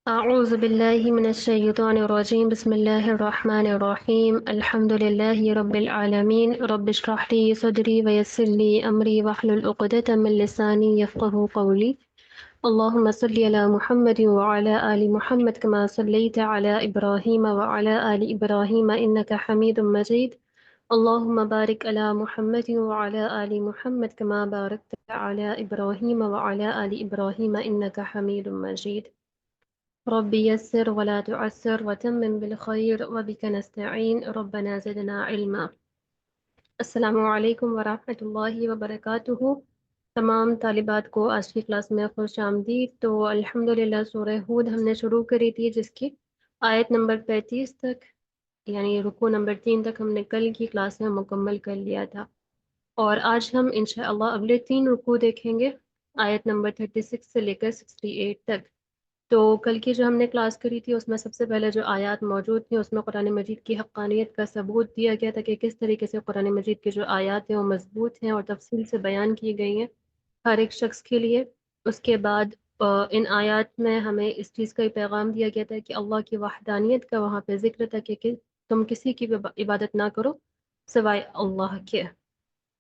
أعوذ بالله من الشيطان الرجيم بسم الله الرحمن الرحيم الحمد لله رب العالمين رب اشرح لي صدري ويسر لي أمري واحلل عقدة من لساني يفقه قولي اللهم صل على محمد وعلى آل محمد كما صليت على إبراهيم وعلى آل إبراهيم إنك حميد مجيد اللهم بارك على محمد وعلى آل محمد كما باركت على إبراهيم وعلى آل إبراهيم إنك حميد مجيد رب يسر ولا تعسر وتمم بالخير وبك نستعين ربنا زدنا علما۔ السلام علیکم ورحمۃ اللہ وبرکاتہ۔ تمام طالبات کو آج کی کلاس میں خوش آمدید۔ تو الحمدللہ سورہ ہود ہم نے شروع کری تھی، جس کی آیت نمبر 35 تک یعنی رکوع نمبر 3 تک ہم نے کل کی کلاس میں مکمل کر لیا تھا، اور آج ہم انشاءاللہ اگلے 3 رکوع دیکھیں گے، آیت نمبر 36 سے لے کر 68 تک۔ تو کل کی جو ہم نے کلاس کری تھی، اس میں سب سے پہلے جو آیات موجود تھیں اس میں قرآن مجید کی حقانیت کا ثبوت دیا گیا تھا کہ کس طریقے سے قرآن مجید کی جو آیات ہیں وہ مضبوط ہیں اور تفصیل سے بیان کی گئی ہیں ہر ایک شخص کے لیے۔ اس کے بعد ان آیات میں ہمیں اس چیز کا پیغام دیا گیا تھا کہ اللہ کی وحدانیت کا وہاں پہ ذکر تھا کہ تم کسی کی بھی عبادت نہ کرو سوائے اللہ کے،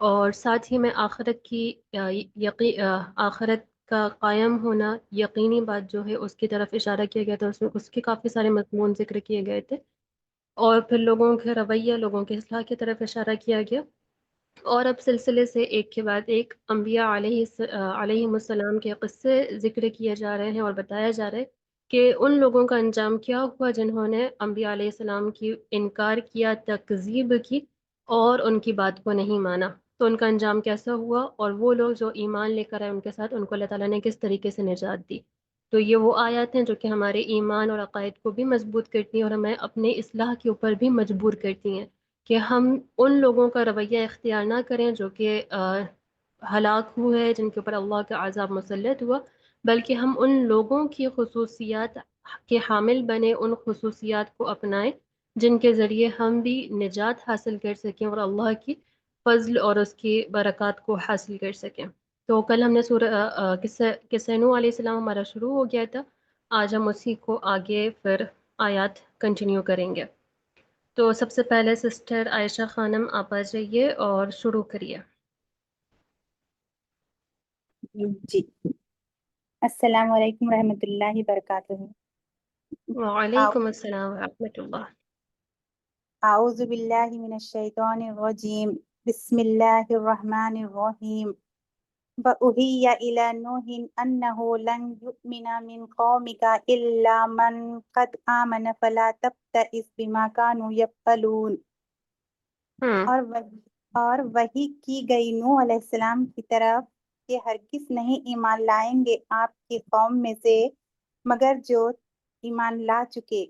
اور ساتھ ہی میں آخرت کی آخرت کا قائم ہونا یقینی بات جو ہے اس کی طرف اشارہ کیا گیا تھا، اس کے کافی سارے مضمون ذکر کیے گئے تھے، اور پھر لوگوں کے رویہ، لوگوں کے اصلاح کی طرف اشارہ کیا گیا۔ اور اب سلسلے سے ایک کے بعد ایک انبیاء علیہم السلام کے قصے ذکر کیے جا رہے ہیں اور بتایا جا رہا ہے کہ ان لوگوں کا انجام کیا ہوا جنہوں نے انبیاء علیہ السلام کی انکار کیا، تکذیب کی اور ان کی بات کو نہیں مانا، تو ان کا انجام کیسا ہوا، اور وہ لوگ جو ایمان لے کر آئے ان کے ساتھ ان کو اللہ تعالیٰ نے کس طریقے سے نجات دی۔ تو یہ وہ آیات ہیں جو کہ ہمارے ایمان اور عقائد کو بھی مضبوط کرتی ہیں اور ہمیں اپنے اصلاح کے اوپر بھی مجبور کرتی ہیں کہ ہم ان لوگوں کا رویہ اختیار نہ کریں جو کہ ہلاک ہوئے، جن کے اوپر اللہ کا عذاب مسلط ہوا، بلکہ ہم ان لوگوں کی خصوصیات کے حامل بنے، ان خصوصیات کو اپنائیں جن کے ذریعے ہم بھی نجات حاصل کر سکیں اور اللہ کی فضل اور اس کی برکات کو حاصل کر سکیں۔ تو کل ہم نے قصہ نوح علیہ السلام ہمارا شروع ہو گیا تھا، آج ہم اسی کو آگے پھر آیات کنٹینیو کریں گے۔ تو سب سے پہلے سسٹر عائشہ خانم آپ آ جائیے اور شروع کریے۔ جی، السلام علیکم ورحمۃ اللہ وبرکاتہ۔ وعلیکم السلام ورحمۃ اللہ۔ اعوذ باللہ من الشیطان الرجیم، بسم اللہ الرحمن الرحیم۔ وَأُوحِيَ إِلَى نُوحٍ أَنَّهُ لَن يُؤْمِنَ مِن قَوْمِكَ إِلَّا مَن قَدْ آمَنَ فَلَا تَبْتَئِسْ بِمَا كَانُوا يَفْعَلُونَ۔ اور وحی کی گئی نوح علیہ السلام کی طرف کہ ہرگز نہیں ایمان لائیں گے آپ کی قوم میں سے مگر جو ایمان لا چکے،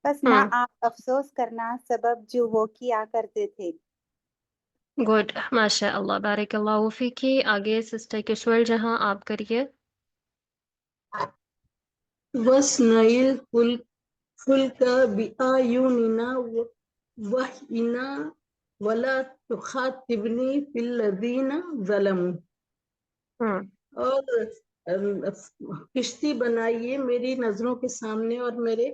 بس نہ آپ افسوس کرنا سبب جو وہ کیا کرتے تھے۔ گڈ، ماشاء اللہ، بارک اللہ فیکی۔ آگے سسٹر کشور جہاں آپ کریے۔ وَاصْنَعِ الْفُلْكَ بِأَعْيُنِنَا وَوَحْيِنَا وَلَا تُخَاطِبْنِي فِي الَّذِينَ ظَلَمُوا۔ اور کشتی بنائیے میری نظروں کے سامنے اور میرے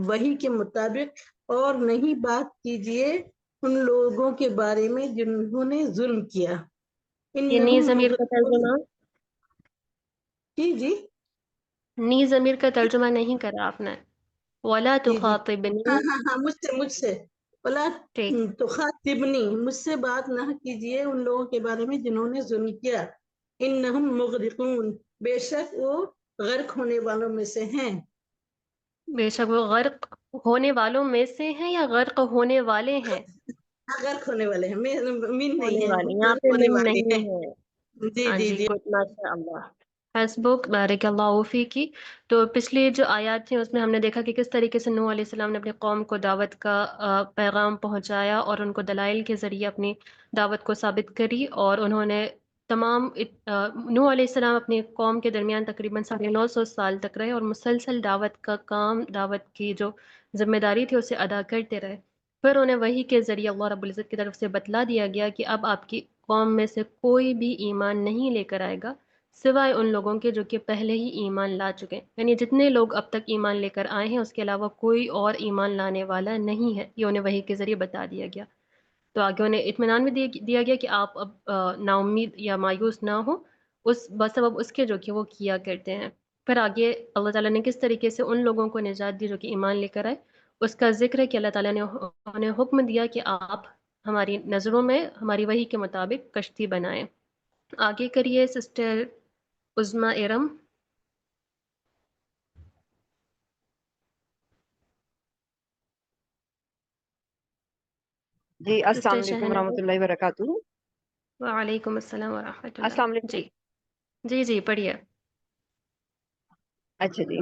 وحی کے مطابق، اور نہیں بات کیجئے ان لوگوں کے بارے میں جنہوں نے ظلم کیا۔ یہ نی انہم ضمیر کا ترجمہ، جی نی ضمیر کا ترجمہ نہیں کرا آپ نے، وَلَا جی تُخَاطِبْنِی۔ ہاں مجھ سے ولا ٹھیک، تخاطبنی، مجھ سے بات نہ کیجیے ان لوگوں کے بارے میں جنہوں نے ظلم کیا۔ انہم مغرقون، بے شک وہ غرق ہونے والوں میں سے ہیں۔ بے شک وہ غرق ہونے والوں میں سے ہیں یا غرق ہونے والے ہیں؟ غرق ہونے والے ہیں، مین نہیں ہونے ہے، والے، یہاں غرق پہ ہونے من والے ہیں۔ نہیں ہے۔ جی ہاں جی جی، جی گڈ، ماشاء اللہ، حسبک، بارک اللہ فیکی۔ تو پچھلی جو آیات تھیں اس میں ہم نے دیکھا کہ کس طریقے سے نوح علیہ السلام نے اپنی قوم کو دعوت کا پیغام پہنچایا اور ان کو دلائل کے ذریعے اپنی دعوت کو ثابت کری، اور انہوں نے تمام نوح علیہ السلام اپنی قوم کے درمیان تقریباً 950 سال تک رہے اور مسلسل دعوت کا کام، دعوت کی جو ذمہ داری تھی اسے ادا کرتے رہے۔ پھر انہیں وحی کے ذریعے اللہ رب العزت کی طرف سے بتلا دیا گیا کہ اب آپ کی قوم میں سے کوئی بھی ایمان نہیں لے کر آئے گا سوائے ان لوگوں کے جو کہ پہلے ہی ایمان لا چکے ہیں. یعنی جتنے لوگ اب تک ایمان لے کر آئے ہیں اس کے علاوہ کوئی اور ایمان لانے والا نہیں ہے. یہ انہیں وحی کے ذریعے بتا دیا گیا. تو آگے انہیں اطمینان بھی دیا گیا کہ آپ اب نا امید یا مایوس نہ ہو اس بسبب اس کے جو کہ وہ کیا کرتے ہیں. پھر آگے اللہ تعالیٰ نے کس طریقے سے ان لوگوں کو نجات دی جو کہ ایمان لے کر آئے، اس کا ذکر ہے کہ اللہ تعالیٰ نے انہیں حکم دیا کہ آپ ہماری نظروں میں ہماری وحی کے مطابق کشتی بنائیں. آگے کریے سسٹر عظمیٰ ارم. جی السلام سسٹر علیکم شہناز. ورحمۃ اللہ وبرکاتہ. وعلیکم السلام ورحمۃ اللہ. السلام علیکم. جی جی جی پڑھیے. اچھا جی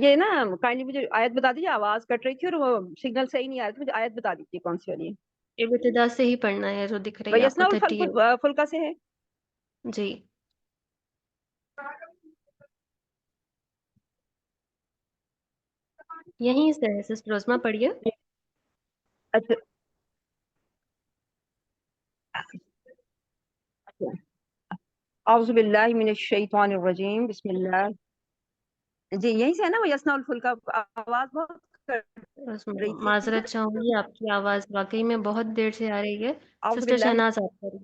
یہ نا کائنڈلی مجھے آیت بتا دیجیے، آواز کٹ رہی تھی اور وہ سگنل صحیح نہیں آ رہا تھا. مجھے آیت بتا دیجیے کون سی والی ہے. ابتدا سے ہی پڑھنا ہے جو دکھ رہی ہے آپ کو، وَيَصْنَعُ 38. الْفُلْكَ فلکا سے ہے. جی یہیں سے ہے سسٹر عظمیٰ، پڑھیے. اچھا اعوذ باللہ من الشیطان الرجیم بسم اللہ. جی یہیں سے ہے نا وَيَصْنَعُ الْفُلْكَ. آواز بہت کٹ رہی تھی. معذرت چاہوں گی، آپ کی آواز واقعی میں بہت دیر سے آ رہی ہے. اعوذ سسٹر باللہ. شہناز آپ کریے.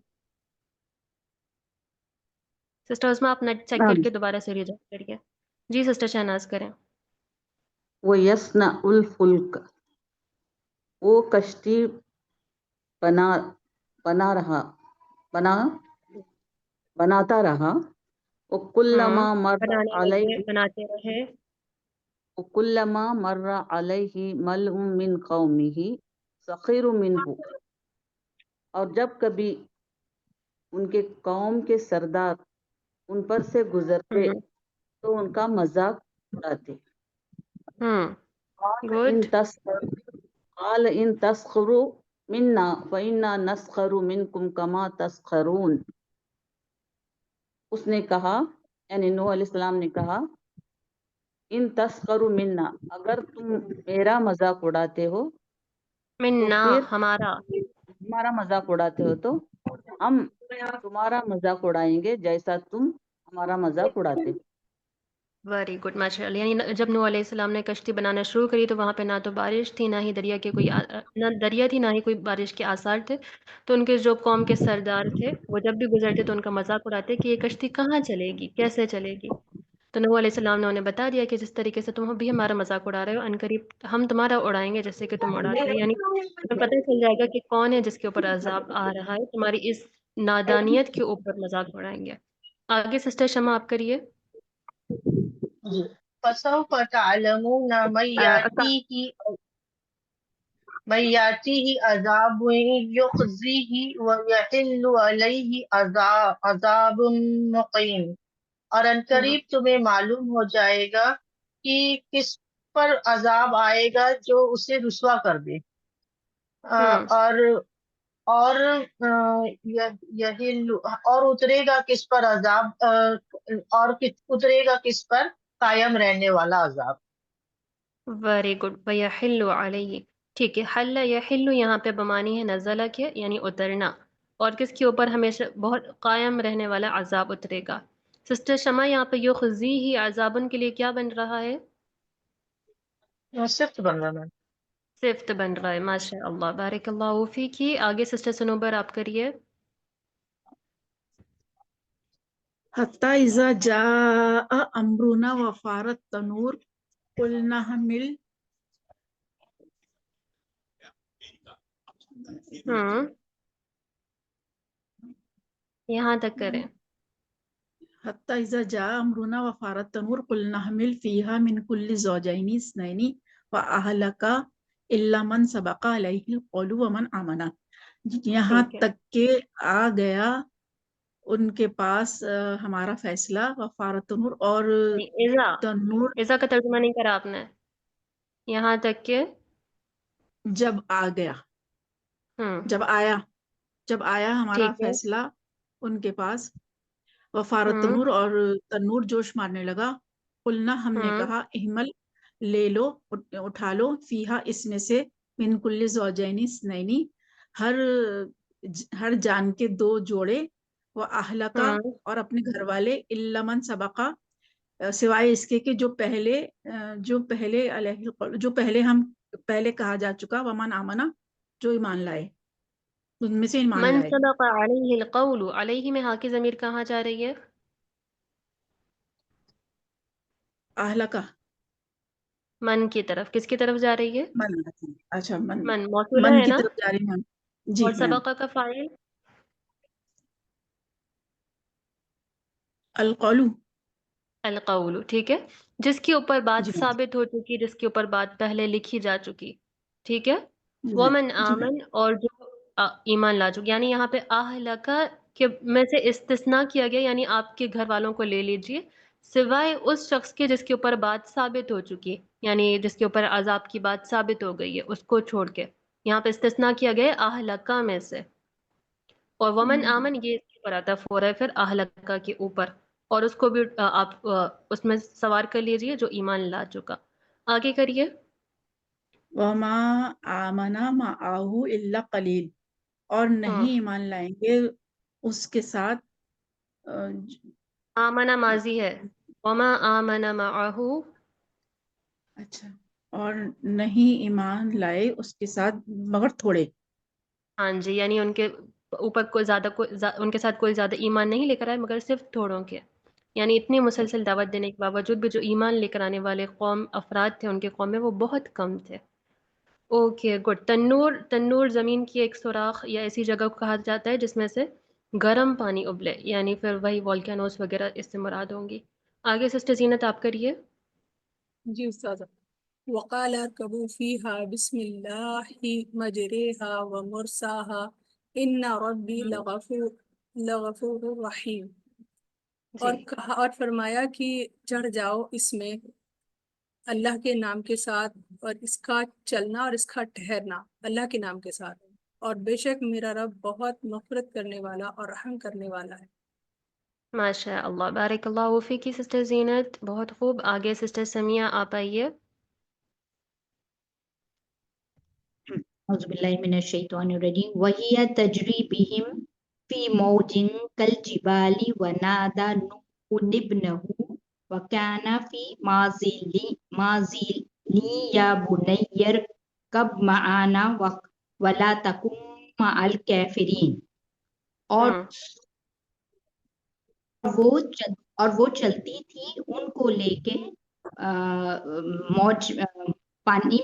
سسٹر عظمیٰ آپ نیٹ چیک کر کے دوبارہ سے ریجیکٹ کریے. جی سسٹر شہناز کریں. وَيَصْنَعُ الْفُلْكَ، وہ کشتی بنا بنا رہا بنا بناتا رہا. وَكُلَّمَا مَرَّ عَلَيْهِ بناتے رہے. وَكُلَّمَا مَرَّ عَلَيْهِ مَلْءٌ مِّن قَوْمِهِ سَخِرُوا مِنْهُ، اور جب کبھی ان کے قوم کے سردار ان پر سے گزرتے تو ان کا مذاق اڑاتے. گڈ. قال ان تسخروا منا فإنا نسخر منکم کما تسخرون. اس نے کہا، یعنی نوح علیہ السلام نے کہا، ان تسخروا منا، اگر تم میرا مذاق اڑاتے ہو تو منا پھر ہمارا. ہمارا مذاق اڑاتے ہو تو ہم تمہارا مذاق اڑائیں گے جیسا تم ہمارا مذاق اڑاتے. ویری گڈ ماشاء اللہ. یعنی جب نوح علیہ السلام نے کشتی بنانا شروع کری تو وہاں پہ نہ تو بارش تھی، نہ ہی دریا کے کوئی نہ دریا تھی، نہ ہی کوئی بارش کے آثار تھے. تو ان کے جو قوم کے سردار تھے وہ جب بھی گزرتے تو ان کا مذاق اڑاتے کہ یہ کشتی کہاں چلے گی، کیسے چلے گی. تو نوح علیہ السلام نے انہیں بتا دیا کہ جس طریقے سے تم بھی ہمارا مذاق اڑا رہے ہو، عنقریب ہم تمہارا اڑائیں گے جیسے کہ تم اڑاتے ہو. یعنی تمہیں پتہ چل جائے گا کہ کون ہے جس کے اوپر عذاب آ رہا ہے، تمہاری اس نادانیت کے اوپر مذاق اڑائیں گے. آگے سسٹر شمع آپ کریے. فسوف تعلمون من یاتیہ عذاب یخزیہ ویحل علیہ عذاب مقیم. اور عنقریب تمہیں معلوم ہو جائے گا کہ کس پر عذاب آئے گا جو اسے رسوا کر دے، اور اترے گا کس پر عذاب، اور اترے گا کس پر قائم رہنے والا عذاب. Very good. وَيَحِلُّ عَلَيْهِ. ٹھیک ہے. حل یحل یہاں پہ بمانی ہے نزلہ کے، یعنی اترنا. اور کس کے اوپر ہمیشہ بہت قائم رہنے والا عذاب اترے گا. سسٹر شمع یہاں پہ یخزیہ عذابن کے لیے کیا بن رہا ہے؟ صفت بن رہا ہے. صفت بن رہا ہے. ماشاء اللہ، بارک اللہ فیکی. آگے سسٹر سنوبر آپ کریے. حتی اذا جاء امرنا وفارت التنور قلنا حمل یہاں تک کریں. حتی اذا جاء امرنا وفارت التنور قلنا حمل فيها من كل زوجين اثنين واهلك الا من سبق عليه القول ومن آمن. یہاں تک کہ آ گیا ان کے پاس ہمارا فیصلہ، وفارت تنور اور تنور. ایزا کا ترجمہ نہیں کرا آپ نے. یہاں تک کہ جب آ گیا، جب آیا ہمارا فیصلہ ان کے پاس، وفارت تنور اور تنور جوش مارنے لگا. قلنا ہم نے کہا احمل لے لو، اٹھا لو، فیہا اس میں سے، من کل زوجین اثنین ہر جان کے دو جوڑے، وَأَهْلَكَ اور اپنے گھر والے إِلَّا مَنْ سَبَقَ سوائے اس کے کہ جو پہلے کہا جا چکا وَمَنْ آمَنَ جو ایمان لائے ان میں سے ایمان من لائے. سبق علیہ القول، علیہ میں ہاں کی ضمیر کہاں جا رہی ہے؟ اہلکا من کی طرف، کس کی طرف جا رہی ہے؟ من. اچھا من موصولہ من ہے کی نا؟ طرف جا رہی ہیں. جی اور میم. سبق کا فاعل القولو. القول، ٹھیک ہے، جس کے اوپر بات جی میم. ثابت ہو چکی، جس کے اوپر بات پہلے لکھی جا چکی، ٹھیک ہے. جی میم. ومن جی میم. آمن اور جو ایمان لا چکی، یعنی یہاں پہ اہلکا کے میں سے استثناء کیا گیا، یعنی آپ کے گھر والوں کو لے لیجئے سوائے اس شخص کے جس کے اوپر بات ثابت ہو چکی، یعنی جس کے اوپر عذاب کی بات ثابت ہو گئی ہے، اس کو چھوڑ کے یہاں پہ استثناء کیا گیا اہلکا میں سے. اور ومن آمن یہ اس کے اوپر عطف ہو رہا ہے پھر اہلکا کے اوپر، اور اس کو بھی آپ اس میں سوار کر لیجئے جو ایمان لا چکا. آگے کریے. وما آمنا معاہ الا قلیل اور نہیں ایمان لائیں گے اس کے ساتھ آمنا ماضی ہے، وما آمن معہ. اچھا اور نہیں ایمان لائے اس کے ساتھ مگر تھوڑے. ہاں جی، یعنی ان کے اوپر ان کے ساتھ کوئی زیادہ ایمان نہیں لے کر آئے مگر صرف تھوڑوں کے، یعنی اتنی مسلسل دعوت دینے کے باوجود بھی جو ایمان لے کر آنے والے افراد تھے ان کے قوم میں وہ بہت کم تھے. Okay good. تنور زمین کی ایک سوراخ یا ایسی جگہ کو کہا جاتا ہے جس میں سے گرم پانی ابلے، یعنی پھر وہی والکینوز وغیرہ اس سے مراد ہوں گی. آگے سسٹر زینت آپ کریے. جی استاذہ. وقال اركبوا فيها بسم الله مجريها ومرساها ان ربي لغفور رحیم. اور فرمایا کہ چڑھ جاؤ اس میں اللہ کے نام کے ساتھ، اور اس کا چلنا اور اس کا ٹھہرنا اللہ کے نام کے ساتھ، اور بے شک میرا رب بہت مغفرت کرنے والا اور رحم کرنے والا ہے. ماشاء اللہ، بارک اللہ فیکی سسٹر زینت، بہت خوب. آگے سسٹر سمیہ آپ آئیے. اعوذ باللہ من الشیطان الرجیم وَهِيَ تَجْرِي بِهِمْ فِي مَوْجٍ كَالْجِبَالِ وَنَادَى نُوحٌ ابْنَهُ وَكَانَ فِي مَعْزِلٍ يَا بُنَيَّ ارْكَبْ مَعَنَا وَلَا تَكُن مَعَ الْكَافِرِينَ. اور وہ چلتی تھی ان کو لے کے موج پانی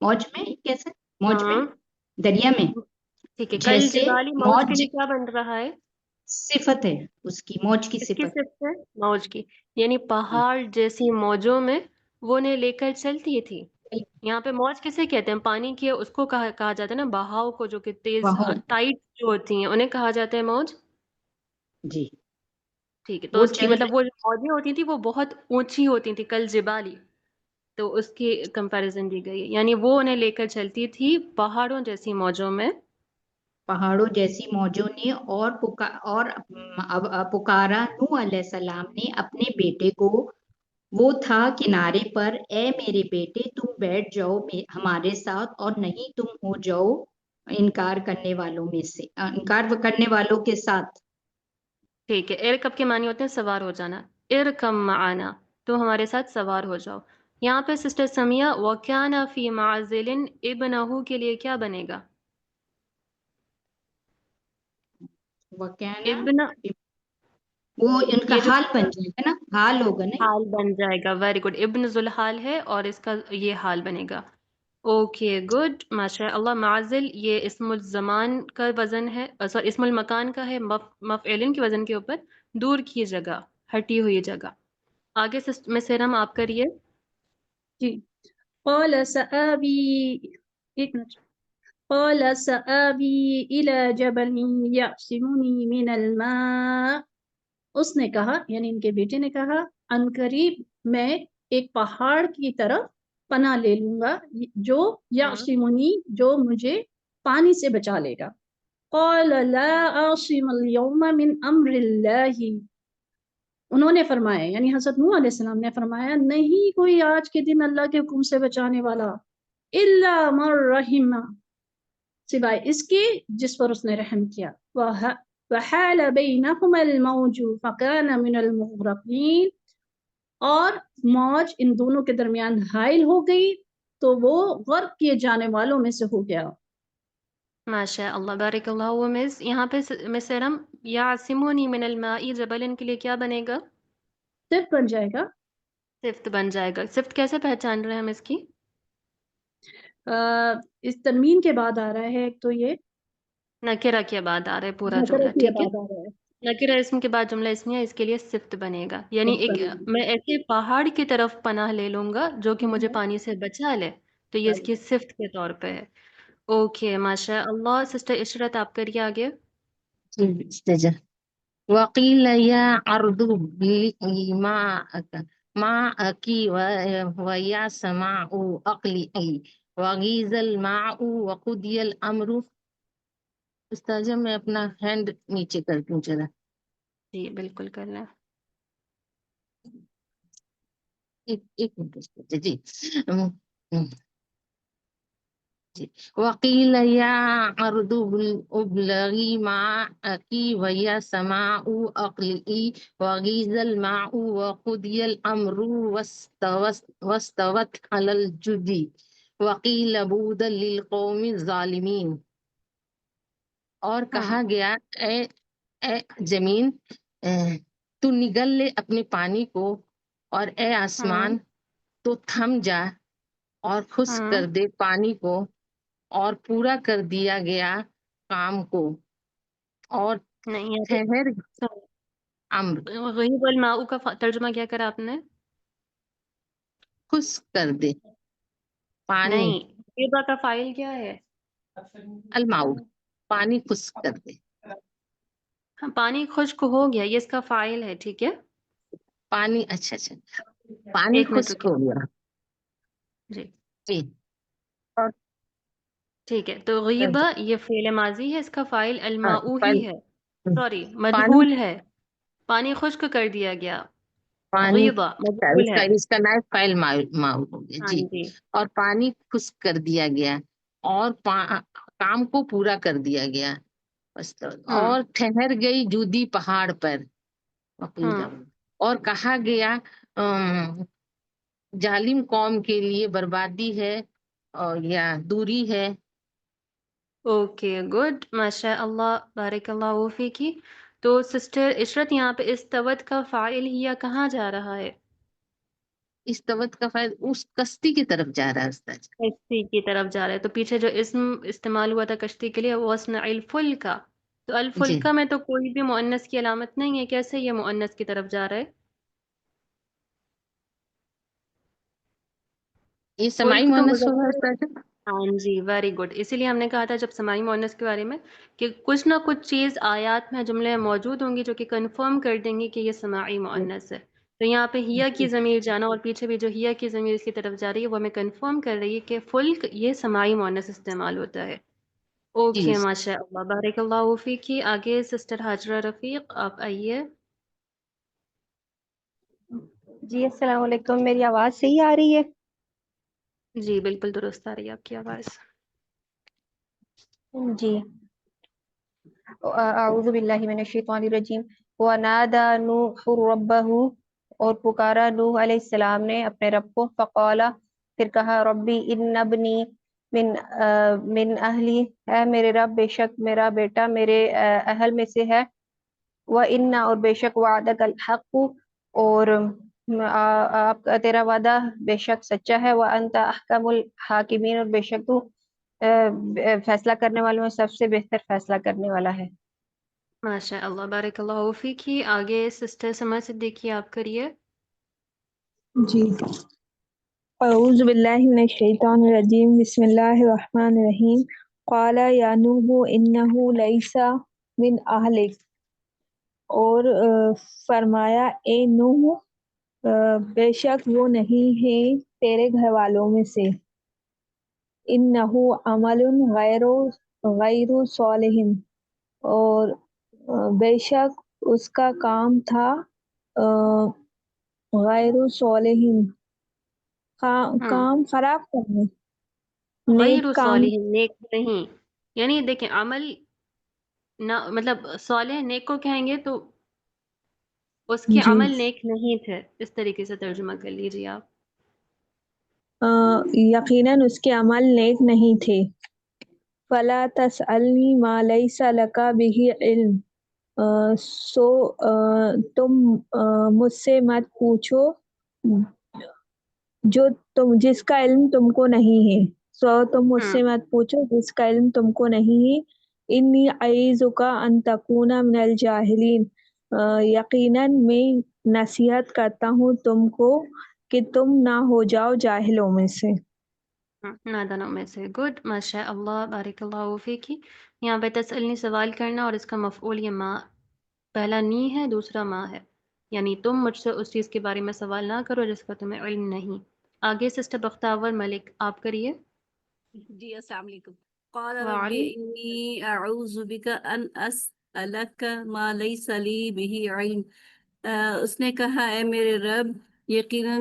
موج میں کیسے موج میں دریا میں، ٹھیک ہے. کل جیسے جبالی موج کے لیے کیا بن رہا ہے؟ صفت ہے اس کی، موج کی اس کی صفت صفت ہے موج کی، یعنی پہاڑ جیسی موجوں میں وہ نے لے کر چلتی تھی. یہاں پہ موج کسے کہتے ہیں؟ پانی کی اس کو کہا جاتا ہے نا بہاؤ کو، جو کہ تیز ٹائٹ جو ہوتی ہیں انہیں کہا جاتا ہے موج. جی ٹھیک ہے. تو اس کی مطلب وہ جو موجیں ہوتی تھی وہ بہت اونچی ہوتی تھی، کل جبالی، تو اس کی کمپیریزن دی گئی ہے، یعنی وہ انہیں لے کر چلتی تھی پہاڑوں جیسی موجوں میں. پہاڑوں جیسی موجوں نے اور پکارا نوح علیہ السلام نے اپنے بیٹے کو. وہ تھا کنارے پر، اے میرے بیٹے تم بیٹھ جاؤ ہمارے ساتھ اور نہیں تم ہو جاؤ انکار کرنے والوں کے ساتھ. ٹھیک ہے. ارکب کے معنی ہوتے ہیں سوار ہو جانا. ارکم معنا، تو ہمارے ساتھ سوار ہو جاؤ. یہاں پہ سسٹر سمیہ وَكَانَ فِي مَعْزِلٍ ابْنَهُ کے لیے کیا بنے گا؟ ابن، وہ ان کا حال بن جائے گا نا، حال ہوگا نا، حال بن جائے گا. Very good. ابن ذوالحال ہے اور اس کا یہ حال بنے گا. اوکے گڈ، ماشاء اللہ. معزل یہ اسم الزمان کا وزن ہے، سوری اسم المکان کا ہے، مفعولن کے وزن کے اوپر، دور کی جگہ، ہٹی ہوئی جگہ. آگے میں سیرم آپ کریے. جی. قال سآوی إلى جبل يعصمني من الماء. اس نے کہا یعنی ان کے بیٹے نے کہا عنقریب میں ایک پہاڑ کی طرف پناہ لے لوں گا جو یعصمنی جو مجھے پانی سے بچا لے گا. قال لا عاصم اليوم من امر اللہ. انہوں نے فرمایا یعنی حضرت نوح علیہ السلام نے فرمایا نہیں کوئی آج کے دن اللہ کے حکم سے بچانے والا، الا من رحم سوائے اس کے جس پر اس نے رحم کیا. وحال بينهما الموج فكان من المغرقين، اور موج ان دونوں کے درمیان حائل ہو گئی تو وہ غرق کیے جانے والوں میں سے ہو گیا۔ ماشاء اللہ، بارک اللہ مس، یہاں پہ مس ارم یعصمونی من الماء جبلن کے لیے کیا بنے گا؟ صرف بن جائے گا۔ صفت بن جائے گا۔ صفت کیسے پہچان رہے ہیں ہم اس کی؟ اس تنوین کے بعد آ رہا ہے ایک تو یہ نکرہ کے بعد آ رہا ہے پورا نکرہ جملہ، کے ٹھیک ہے؟ بعد آ رہا ہے۔ نکرہ اسم کے بعد جملہ اسمیہ، اس کے لیے صفت بنے گا، یعنی صرف ایک بنے گا۔ میں ایسے پہاڑ کی طرف پناہ لے لوں گا جو کہ مجھے پانی سے بچا لے، تو یہ اس کی صفت کے طور پہ ہے۔ اوکے، ماشاء اللہ۔ سسٹر عشرت آپ کریے آگے۔ استجر وقيل يا أرض ابلعي ماءك ويا سماء أقلعي وغيض الماء وقضي الأمر۔ استاذہ میں اپنا ہینڈ نیچے کر دوں ذرا۔ جی بالکل کر لیں۔ ایک منٹ استاذہ جی۔ وقيل يا أرض ابلغي ماءك ويا سماء أقلعي وغيض الماء وقضي الأمر واستوت على الجودي وقيل بعدا للقوم الظالمين۔ اور کہا گیا اے زمین تو نگل لے اپنے پانی کو، اور اے آسمان تو تھم جا اور خشک کر دے پانی کو، اور پورا کر دیا گیا کام کو، اور نہیں، ٹھہر امر غیب الماء کا ترجمہ کیا کرا آپ نے؟ خشک کر دے پانی۔ نہیں، غیبہ کا فاعل کیا ہے؟ الماؤ پانی خشک کر دے، ہاں، پانی خشک ہو گیا، یہ اس کا فاعل ہے، ٹھیک ہے؟ پانی اچھا پانی ایک منٹ خشک رکیے۔ ہو گیا جی جی۔ ٹھیک ہے، تو غیبہ یہ فعل ماضی ہے، اس کا فاعل الماء ہی ہے، سوری پانی مجہول ہے۔ پانی خشک کر دیا گیا، پانی غیبہ مجہول ہے۔ اس کا نائب فائل ماؤ ہو گیا ہاں جی۔ جی، اور پانی خشک کر دیا گیا، اور کام کو پورا کر دیا گیا، اور ٹھہر گئی جودی پہاڑ پر، اور کہا گیا ظالم قوم کے لیے بربادی ہے اور یا دوری ہے۔ اوکے گڈ، ماشاء اللہ، بارک اللہ فیکی۔ تو سسٹر عشرت، یہاں پہ استوت کا فاعل ہیا کہاں جا رہا ہے؟ استوت کا فائد اس کشتی کی طرف جا رہا ہے استاذ۔ کشتی کی طرف جا رہا ہے، تو پیچھے جو اسم استعمال ہوا تھا کشتی کے لیے وہ وَاصْنَعِ الْفُلْكَ، تو جی الفلکہ میں تو کوئی بھی مؤنث کی علامت نہیں ہے، کیسے یہ مؤنث کی طرف جا رہا ہے؟ یہ سماعی فلک تو مؤنث ہوگا مذکر، استاذ۔ ہاں جی، ویری گڈ، اسی لیے ہم نے کہا تھا جب سماعی مؤنث کے بارے میں کہ کچھ نہ کچھ چیز آیات میں جملے موجود ہوں گی جو کہ کنفرم کر دیں گی کہ یہ سماعی مؤنث ہے۔ تو یہاں پہ ہیا کی ضمیر جانا اور پیچھے بھی جو ہیا کی ضمیر اس کی طرف جا رہی ہے وہ ہمیں کنفرم کر رہی ہے کہ فلک یہ سماعی مؤنث استعمال ہوتا ہے۔ جی اوکے، ماشاء اللہ، بارک اللہ فیکی۔ آگے سسٹر حاجرہ رفیق آپ آئیے۔ جی السلام علیکم، میری آواز صحیح آ رہی ہے؟ جی بالکل درست آ رہی ہے آپ کی آواز۔ جی، اعوذ باللہ من الشیطان الرجیم۔ وَنَادَى نُوحٌ رَبَّهُ، اور پکارا نوح علیہ السلام نے اپنے رب کو، فقال، پھر کہا، ربی ان ابنی من اہلی، اے میرے رب بے شک میرا بیٹا میرے اہل میں سے ہے، وَإِنَّ، اور بے شک وعدک الحق، اور آپ کا تیرا وعدہ بے شک سچا ہے، وَأَنْتَ أَحْكَمُ الْحَاكِمِينَ، اور بے شک تو فیصلہ کرنے والوں میں سب سے بہتر فیصلہ کرنے والا ہے۔ ماشاء اللہ، بارک اللہ فیکی۔ آگے سسٹر سما صدیقی آپ کریے۔ جی، اعوذ باللہ من الشیطان الرجیم، بسم اللہ الرحمن الرحیم۔ قال یا نوح انہ لیس من اہلک، اور فرمایا اے نوح بے شک وہ نہیں ہے تیرے گھر والوں میں سے، انہ عمل غیر صالح، اور بے شک اس کا کام تھا غیر صالح، کام خراب کرنے، نیک غیر کام۔ صالح، نیک نہیں، یعنی دیکھیں عمل نہ مطلب صالح نیک کو کہیں گے تو اس کے جی عمل نیک نہیں تھے، اس طریقے سے ترجمہ کر لیجیے آپ۔ یقیناً اس کے عمل نیک نہیں تھے۔ فلا تسألنی ما لیس لک بہ علم، سو تم مجھ سے مت پوچھو جس کا علم تم کو نہیں ہے، تم مجھ سے مت پوچھو جس کا علم تم کو نہیں ہے۔ انی اعیذک ان تکون من الجاہلین، یقیناً میں نصیحت کرتا ہوں تم کو کہ تم نہ ہو جاؤ جاہلوں میں سے۔ نادانوں میں سے۔ گڈ، ماشاء اللہ، بارک اللہ فیکی۔ یہاں پہ تسألنی سوال کرنا اور اس کا مفعول یہ ما، پہلا نی ہے، دوسرا ما ہے، یعنی تم مجھ سے اس چیز کے بارے میں سوال نہ کرو جس کا تمہیں علم نہیں۔ آگے سسٹر بختاور ملک آپ کریے۔ جی السلام علیکم۔ قال رب وعلی انی اعوذ بک ان اسألک ما لیس لی بہ علم۔ اس نے کہا اے میرے رب، یقیناً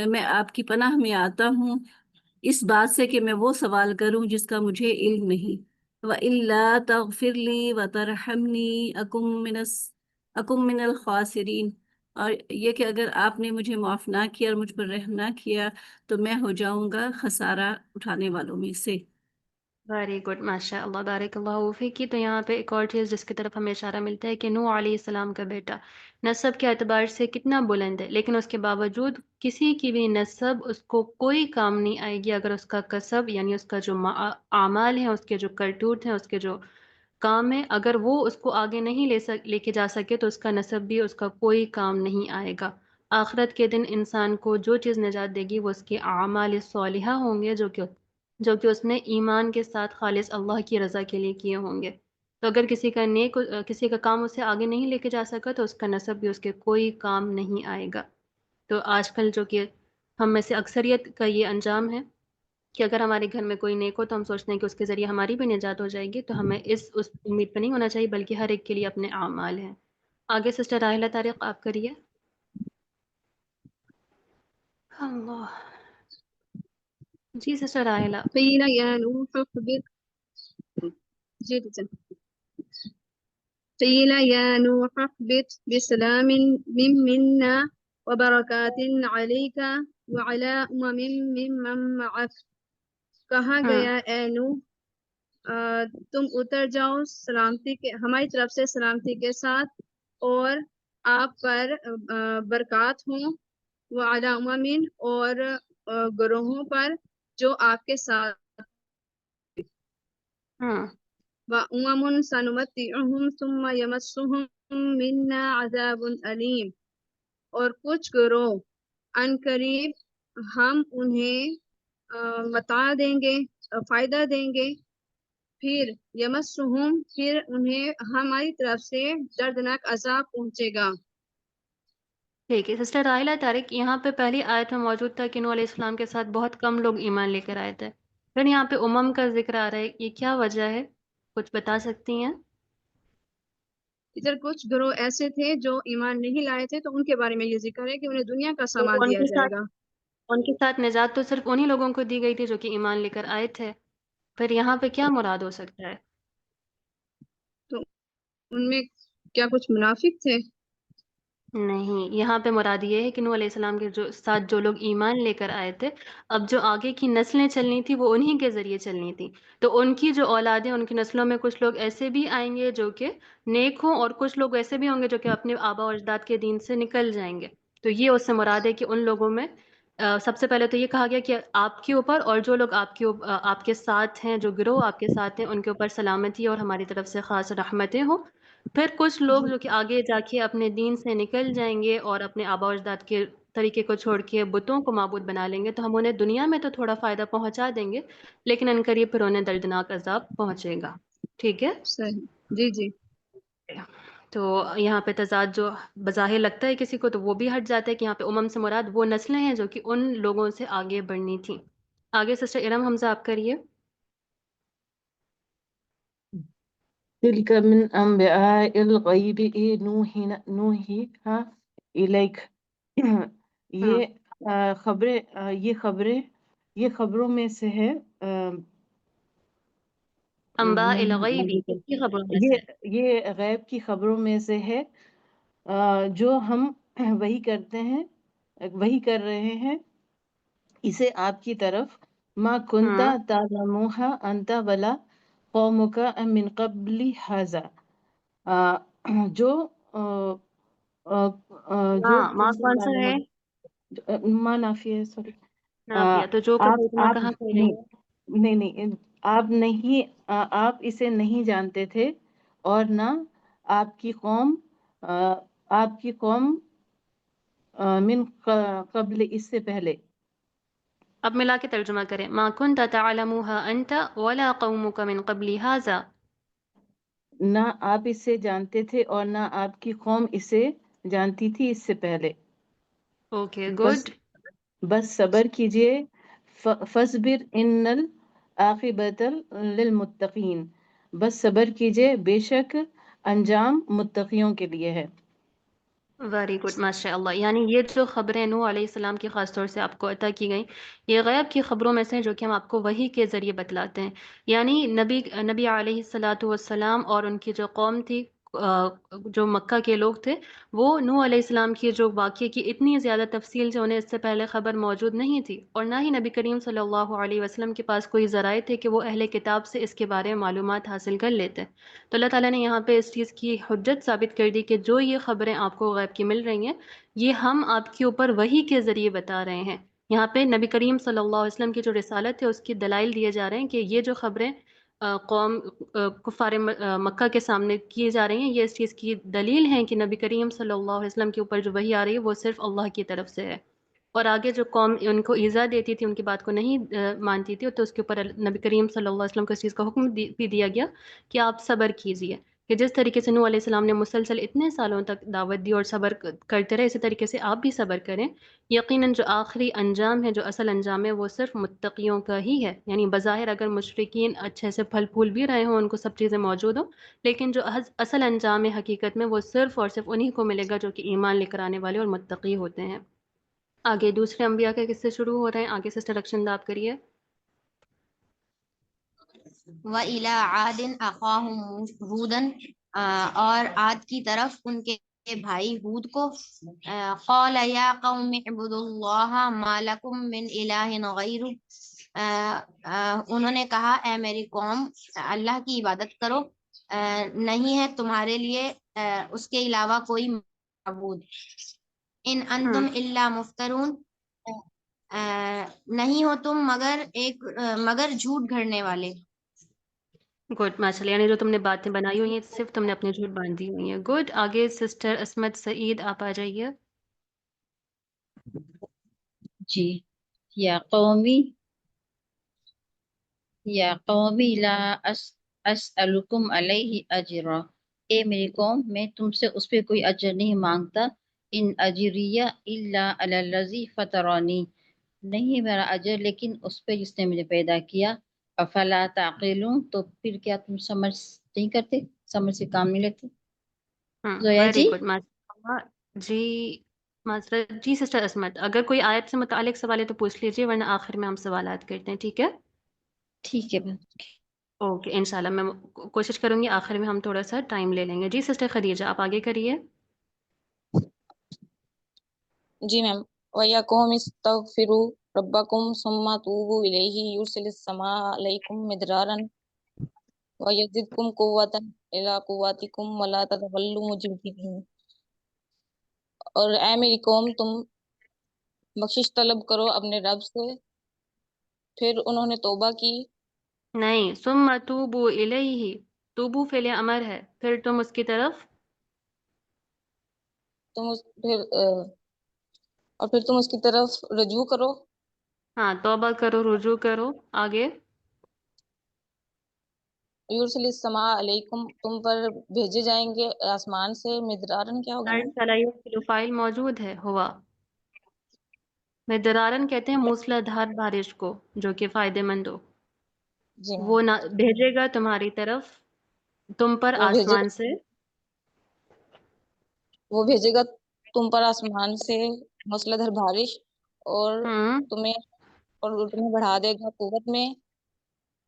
میں آپ کی پناہ میں آتا ہوں اس بات سے کہ میں وہ سوال کروں جس کا مجھے علم نہیں۔ وَإِلَّا تَغْفِرْ لِي وَتَرْحَمْنِي أَكُن مِّنَ الْخَاسِرِينَ، اور یہ کہ اگر آپ نے مجھے معاف نہ کیا اور مجھ پر رحم نہ کیا تو میں ہو جاؤں گا خسارہ اٹھانے والوں میں سے۔ ویری گڈ، ماشاء اللہ، بارک اللہ فیکی۔ تو یہاں پہ ایک اور چیز جس کی طرف ہمیں اشارہ ملتا ہے کہ نوح علیہ السلام کا بیٹا نسب کے اعتبار سے کتنا بلند ہے، لیکن اس کے باوجود کسی کی بھی نسب اس کو کوئی کام نہیں آئے گی اگر اس کا کسب یعنی اس کا جو اعمال ہیں، اس کے جو کرتوت ہیں، اس کے جو کام ہے، اگر وہ اس کو آگے نہیں لے کے جا سکے تو اس کا نسب بھی اس کا کوئی کام نہیں آئے گا۔ آخرت کے دن انسان کو جو چیز نجات دے گی وہ اس کے اعمال صالحہ ہوں گے، جو کہ اس نے ایمان کے ساتھ خالص اللہ کی رضا کے لیے کیے ہوں گے۔ تو اگر کسی کا کام اسے آگے نہیں لے کے جا سکا تو اس کا نسب بھی اس کے کوئی کام نہیں آئے گا۔ تو آج کل جو کہ ہم میں سے اکثریت کا یہ انجام ہے کہ اگر ہمارے گھر میں کوئی نیک ہو تو ہم سوچتے ہیں کہ اس کے ذریعے ہماری بھی نجات ہو جائے گی، تو ہمیں اس امید پہ نہیں ہونا چاہیے، بلکہ ہر ایک کے لیے اپنے اعمال ہیں۔ آگے سسٹر راحلہ طارق آپ کریے۔ اللہ جی سسٹر راحلہ۔ قیل یا نوح اهبط جی ٹیچر۔ قیل یا نوح اهبط بسلام منا وبرکات علیک وعلی ممن معک۔ کہا گیا اے نوح تم اتر جاؤ سلامتی کے ہماری طرف سے سلامتی کے ساتھ، اور آپ پر برکات ہوں، وعلی امم اور گروہوں پر جو آپ کے ساتھ، وَأُمَمٌ سَنُمَتِّعُهُمْ ثُمَّ يَمَسُّهُم مِّنَّا عَذَابٌ أَلِيمٌ، اور کچھ گروہ ان قریب ہم انہیں متاع دیں گے، فائدہ دیں گے، پھر یمسہم پھر انہیں ہماری طرف سے دردناک عذاب پہنچے گا۔ ٹھیک ہے سسٹر راحلہ طارق، یہاں پہ پہلی آیت میں موجود تھا کہ نوح علیہ السلام کے ساتھ بہت کم لوگ ایمان لے کر آئے تھے، پھر یہاں پہ امم کا ذکر آ رہا ہے، یہ کیا وجہ ہے؟ کچھ بتا سکتی ہیں؟ ادھر کچھ گروہ ایسے تھے جو ایمان نہیں لائے تھے، تو ان کے بارے میں یہ ذکر ہے کہ انہیں دنیا کا تو سامان ان دیا کے جائے ساتھ گا۔ ان کے ساتھ نجات تو صرف انہی لوگوں کو دی گئی تھی جو کہ ایمان لے کر آئے تھے، پھر یہاں پہ کیا مراد ہو سکتا ہے؟ تو ان میں کیا کچھ منافق تھے؟ نہیں، یہاں پہ مراد یہ ہے کہ نوح علیہ السلام کے ساتھ جو لوگ ایمان لے کر آئے تھے، اب جو آگے کی نسلیں چلنی تھی وہ انہی کے ذریعے چلنی تھی، تو ان کی جو اولادیں، ان کی نسلوں میں کچھ لوگ ایسے بھی آئیں گے جو کہ نیک ہوں، اور کچھ لوگ ایسے بھی ہوں گے جو کہ اپنے آبا و اجداد کے دین سے نکل جائیں گے۔ تو یہ اس سے مراد ہے کہ ان لوگوں میں سب سے پہلے تو یہ کہا گیا کہ آپ کے اوپر اور جو لوگ آپ کے ساتھ ہیں، جو گروہ آپ کے ساتھ ہیں، ان کے اوپر سلامتی اور ہماری طرف سے خاص رحمتیں ہوں۔ پھر کچھ لوگ جو کہ آگے جا کے اپنے دین سے نکل جائیں گے اور اپنے آبا و اجداد کے طریقے کو چھوڑ کے بتوں کو معبود بنا لیں گے، تو ہم انہیں دنیا میں تو تھوڑا فائدہ پہنچا دیں گے، لیکن عنقریب پھر انہیں دردناک عذاب پہنچے گا۔ ٹھیک ہے؟ صحیح، جی جی۔ تو یہاں پہ تضاد جو بظاہر لگتا ہے کسی کو تو وہ بھی ہٹ جاتا ہے کہ یہاں پہ امم سے مراد وہ نسلیں ہیں جو کہ ان لوگوں سے آگے بڑھنی تھیں۔ آگے سسٹر ارم حمزہ آپ کریے۔ تلك من أنباء الغيب نوحيها إليك۔ یہ خبروں میں سے ہے انباء الغیبی کس کی خبروں میں سے؟ یہ غیب کی خبروں میں سے ہے جو ہم وہی کرتے ہیں، وہی کر رہے ہیں اسے آپ کی طرف، ما کنتا تعلموها انت ولا قومک من قبل هذا، جو جو ماں کون سا ہے؟ ما نافی ہے، سوری، نافیہ، تو جو کا ترجمہ آپ کہاں سے لیں گے؟ نہیں آپ اسے نہیں جانتے تھے اور نہ آپ کی قوم من قبل، اس سے پہلے. اب ملا کے ترجمہ کریں، ما كنت تعلمها انت ولا قومك من قبل هذا. نہ آپ اسے جانتے تھے اور نہ آپ کی قوم اسے جانتی تھی اس سے پہلے. Okay good. بس صبر کیجئے، فصبر ان العاقبۃ للمتقین، بس صبر کیجئے، بے شک انجام متقیوں کے لیے ہے. ویری گڈ، ماشاء اللہ. یعنی یہ جو خبریں نوح علیہ السلام کی خاص طور سے آپ کو عطا کی گئیں، یہ غیب کی خبروں میں سے ہیں جو کہ ہم آپ کو وحی کے ذریعے بتلاتے ہیں. یعنی نبی علیہ الصلاۃ والسلام اور ان کی جو قوم تھی، جو مکہ کے لوگ تھے، وہ نوح علیہ السلام کی جو واقعے کی اتنی زیادہ تفصیل سے انہیں اس سے پہلے خبر موجود نہیں تھی، اور نہ ہی نبی کریم صلی اللہ علیہ وسلم کے پاس کوئی ذرائع تھے کہ وہ اہل کتاب سے اس کے بارے میں معلومات حاصل کر لیتے. تو اللہ تعالیٰ نے یہاں پہ اس چیز کی حجت ثابت کر دی کہ جو یہ خبریں آپ کو غیب کی مل رہی ہیں، یہ ہم آپ کے اوپر وحی کے ذریعے بتا رہے ہیں. یہاں پہ نبی کریم صلی اللہ علیہ وسلم کی جو رسالت ہے اس کی دلائل دیے جا رہے ہیں کہ یہ جو خبریں قوم کفار مکہ کے سامنے کی جا رہی ہیں، یہ اس چیز کی دلیل ہیں کہ نبی کریم صلی اللہ علیہ وسلم کے اوپر جو وحی آ رہی ہے وہ صرف اللہ کی طرف سے ہے. اور آگے جو قوم ان کو ایذا دیتی تھی، ان کی بات کو نہیں مانتی تھی، تو اس کے اوپر نبی کریم صلی اللہ علیہ وسلم کو اس چیز کا حکم بھی دیا گیا کہ آپ صبر کیجئے، کہ جس طریقے سے نوح علیہ السلام نے مسلسل اتنے سالوں تک دعوت دی اور صبر کرتے رہے، اسی طریقے سے آپ بھی صبر کریں. یقیناً جو آخری انجام ہے، جو اصل انجام ہے، وہ صرف متقیوں کا ہی ہے. یعنی بظاہر اگر مشرکین اچھے سے پھل پھول بھی رہے ہوں، ان کو سب چیزیں موجود ہوں، لیکن جو اصل انجام ہے حقیقت میں وہ صرف اور صرف انہی کو ملے گا جو کہ ایمان لے کر آنے والے اور متقی ہوتے ہیں. آگے دوسرے انبیاء کے قصے شروع ہو رہے ہیں. آگے سسٹر رکشن آپ کریے. وَإِلَىٰ عَادٍ أَخَاهُمْ هُودًا، اور عاد کی طرف ان کے بھائی ہود کو، قَالَ يَا قَوْمِ اعْبُدُوا اللَّهَ مَا لَكُم مِّنْ إِلَٰهٍ غَيْرُهُ، انہوں نے کہا اے میری قوم، اللہ کی عبادت کرو، نہیں ہے تمہارے لیے اس کے علاوہ کوئی معبود. ان انتم الا مفترون، نہیں ہو تم مگر جھوٹ گھڑنے والے. گڈ، ماشاء اللہ. یعنی جو تم نے باتیں بنائی ہوئی ہیں صرف تم نے اپنے جھوٹ باندھی ہوئی ہیں. گڈ. آگے سسٹر عصمت سعید آپ آ جائیے. جی. یا قومی لا اسألکم علیہ اجرا، اے میری قوم، میں تم سے اس پہ کوئی اجر نہیں مانگتا. ان اجریہ الا علی الذی فطرانی، نہیں میرا اجر لیکن اس پہ جس نے مجھے پیدا کیا. افلا تعقلون، تو پھر کیا تم سمجھ نہیں کرتے، سمجھ سے کام نہیں لیتے. زویا ویری جی. گڈ، ماشاء اللہ. جی معذرت، جی سسٹر عصمت، اگر کوئی آیت سے متعلق سوال ہے تو پوچھ لیجیے، ورنہ آخر میں ہم سوالات کرتے ہیں. ٹھیک ہے؟ ٹھیک ہے. اوکے، انشاءاللہ میں کوشش کروں گی آخر میں ہم تھوڑا سا ٹائم لے لیں گے. جی سسٹر خدیجہ آپ آگے کریے. جی میم. وَيَا قَوْمِ اسْتَغْفِرُوا رَبَّكُمْ ثُمَّ تُوبُوا إِلَيْهِ يُرْسِلِ السَّمَاءَ عَلَيْكُمْ مِدْرَارًا وَيَزِدْكُمْ قُوَّةً إِلَىٰ قُوَّتِكُمْ وَلَا تَتَوَلُّوا مُجْرِمِينَ. اور اے میری قوم، تم بخشش طلب کرو اپنے رب سے. پھر انہوں نے توبہ کی. نہیں، ثم توبوا الیہ، توبو فعل امر ہے، پھر تم اس کی طرف پھر تم اس کی طرف رجوع کرو. ہاں، توبہ کرو، رجوع کرو. آگے یرسل السماء علیکم، تم پر بھیجے جائیں گے آسمان سے. مدرارن کیا ہوگا میم؟ فائل موجود ہے ہوا. مدرارن کہتے ہیں موسلا دھار بارش کو جو کہ فائدے مند ہو. جی میم. وہ نہ بھیجے گا تمہاری طرف، تم پر آسمان سے. وہ بھیجے گا تم پر آسمان سے موسلا دھار بارش، اور تمہیں بڑھا دے گا قوت میں.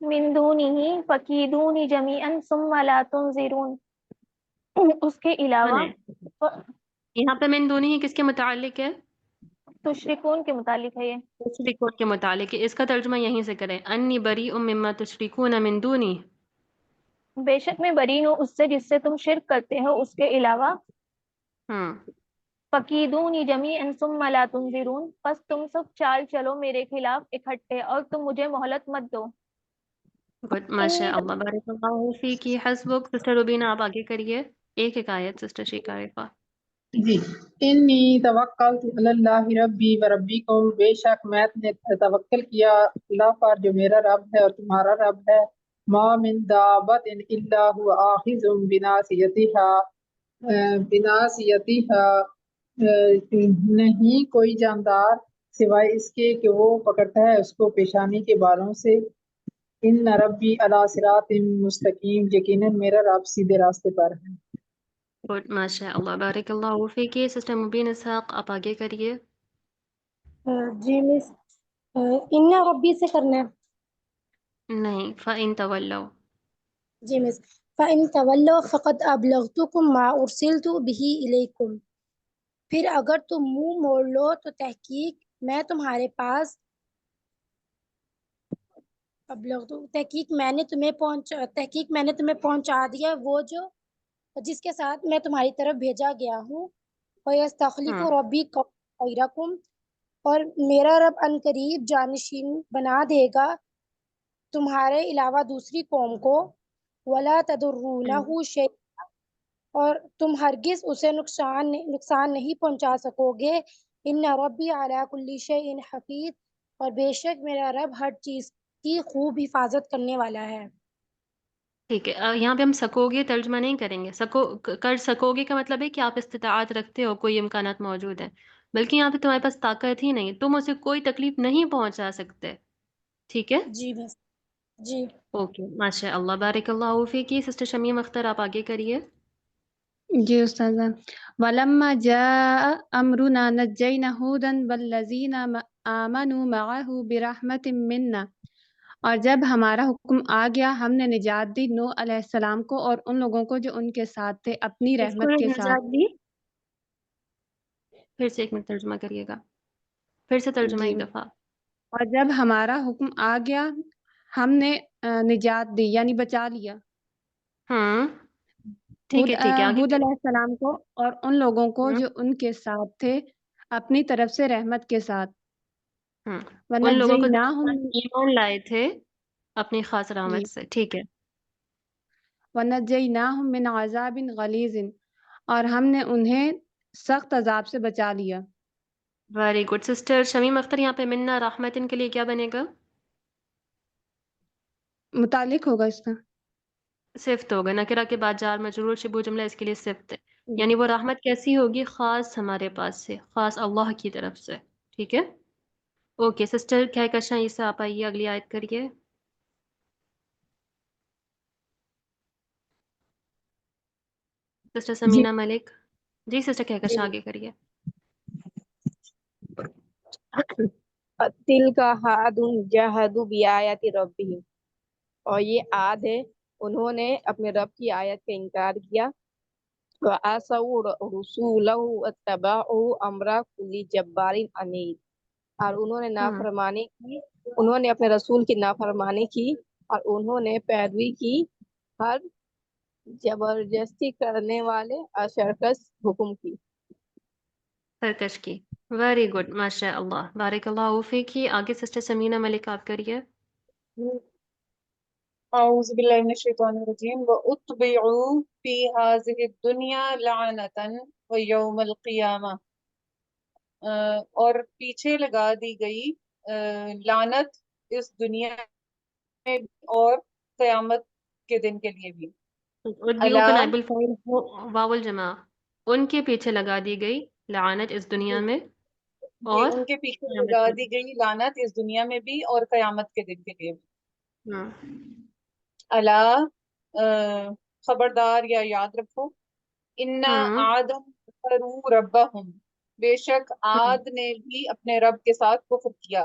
من دونہی فکیدونی جمیعا ثم لا تنظرون، اس کے علاوہ یہاں پہ من دونی ہی کس کے متعلق ہے؟ تشرکون کے متعلق ہے یہ. تشریکون کے متعلق ہے. اس کا ترجمہ یہیں سے کریں، انی بریء مما تشرکون من دونی. بے شک میں بری ہوں اس سے جس سے تم شرک کرتے ہو اس کے علاوہ. فَكِيدُونِي جَمِيعًا ثُمَّ لَا تُنظِرُونَ، پس تم سب چال چلو میرے خلاف اکٹھے اور تم مجھے مہلت مت دو. گڈ، ماشاء اللہ، بارک اللہ فیکی. حسبک. سسٹر روبینہ آپ آگے کریے، ایک ایک آیت. سسٹر شیکارفہ. جی. انی توکلت علی اللہ ربی و ربکم، بے شک میں نے توکل کیا اللہ پر جو میرا رب ہے اور تمہارا رب ہے. ما من دابت الا هو آخذ بناصیتها، نہیں کوئی جاندار سوائے اس کے کہ وہ پکڑتا ہے اس کو پیشانی کے بالوں سے. ان ربی علی صراط مستقیم، یقیناً میرا رب سیدھے راستے پر ہے. گڈ، ماشاء اللہ، بارک اللہ فیکی. سسٹر مبین اسحاق آپ آگے کریے. جی مس، ان ربی سے کرنا ہے. نہیں، فَإِن تَوَلَّوْا. جی مس، فَإِن تَوَلَّوْا فَقَدْ أَبْلَغْتُكُمْ مَا أُرْسِلْتُ بِهِ إِلَيْكُمْ، پھر اگر تم منہ موڑ لو تو تحقیق میں تمہارے پاس تحقیق میں نے تمہیں پہنچا دیا وہ جو جس کے ساتھ میں تمہاری طرف بھیجا گیا ہوں. وَيَسْتَخْلِفُ رَبِّي قَوْمًا غَيْرَكُمْ، اور میرا رب ان قریب جانشین بنا دے گا تمہارے علاوہ دوسری قوم کو. وَلَا تَضُرُّونَهُ شَيْئًا، اور تم ہرگز اسے نقصان نہیں پہنچا سکو گے. ان ربی علی کل شیء حفیظ، اور بے شک میرا رب ہر چیز کی خوب حفاظت کرنے والا ہے. ٹھیک ہے، یہاں پہ ہم سکو گے ترجمہ نہیں کریں گے. کر سکو گے کا مطلب ہے کہ آپ استطاعت رکھتے ہو، کوئی امکانات موجود ہیں، بلکہ یہاں پہ تمہارے پاس طاقت ہی نہیں، تم اسے کوئی تکلیف نہیں پہنچا سکتے. ٹھیک ہے، جی بس. جی اوکے، ماشاء اللہ، بارک اللہ فیکی. سسٹر شمیم اختر آپ آگے کریے. جی استاذہ. وَلَمَّا جَاءَ أَمْرُنَا نَجَّيْنَا هُودًا وَالَّذِينَ آمَنُوا مَعَهُ بِرَحْمَةٍ مِنَّا، اور جب ہمارا حکم آ گیا ہم نے نجات دی نوح علیہ السلام کو اور ان لوگوں کو جو ان کے ساتھ تھے اپنی اس کو رحمت کے ساتھ. نجات دی. پھر سے ایک منٹ ترجمہ کریے گا، پھر سے ترجمہ جی. ایک دفعہ. اور جب ہمارا حکم آ گیا ہم نے نجات دی یعنی بچا لیا ٹھیک ہے، ٹھیک ہے، آگے ہود علیہ السلام کو اور ان لوگوں کو جو ان کے ساتھ تھے اپنی طرف سے رحمت کے ساتھ. ان لوگوں کو جو وَنَجَّيْنَاهُمْ، ایمان لائے تھے اپنی خاص جی، رحمت سے. ٹھیک ہے. وَنَجَّيْنَاهُمْ مِنْ عَذَابٍ غَلِيظٍ، اور ہم نے انہیں سخت عذاب سے بچا لیا. Very good. Sister Shamim Akhtar یہاں پہ منا رحمتن کے لیے کیا بنے گا؟ متعلق ہوگا اس کا. صفت ہوگا، نکرہ کے بعد جار مجرور شبہ جملہ اس کے لیے صفت ہے. یعنی وہ رحمت کیسی ہوگی؟ خاص ہمارے پاس سے، خاص اللہ کی طرف سے. ٹھیک ہے، اوکے. سسٹر کہکشاں عیسیٰ آپ آئیے، اگلی آیت کریے. سسٹر جی سمینہ ملک. جی سسٹر کہکشاں آگے کریے. تِلْکَ عَادٌ جَحَدُوا بِآیَاتِ رَبِّهِمْ، اور یہ عاد ہے انہوں نے اپنے رب کی آیت کا انکار کیا. وَعَصَوْا رَسُولَهُ وَاتَّبَعُوا أَمْرَ كُلِّ جَبَّارٍ عَنِيدٍ، اور انہوں نے نافرمانی کی، انہوں نے اپنے رسول کی نافرمانی کی اور انہوں نے پیروی کی ہر زبردستی کرنے والے اور سرکش حکم کی. سرکش کی. ویری گڈ، ماشاء اللہ، بارک اللہ فیکی. آگے سسٹر سمینہ ملک آپ کریے. أعوذ بالله من الشيطان الرجيم وأتبعوا في هذه الدنيا لعنة ويوم القيامة، اور پیچھے لگا دی گئی لعنت اس دنیا میں اور قیامت کے دن کے لیے بھی. would be open able file واول جمع، ان کے پیچھے لگا دی گئی لعنت اس دنیا میں جی، اور ان کے پیچھے قیامت لگا کے دی گئی لعنت اس دنیا میں بھی اور قیامت کے دن کے لیے بھی. دن. اللہ، خبردار یا یاد رکھو، انا عادم کفروا ربہم، بے شک عاد نے بھی اپنے رب کے ساتھ کفر کیا.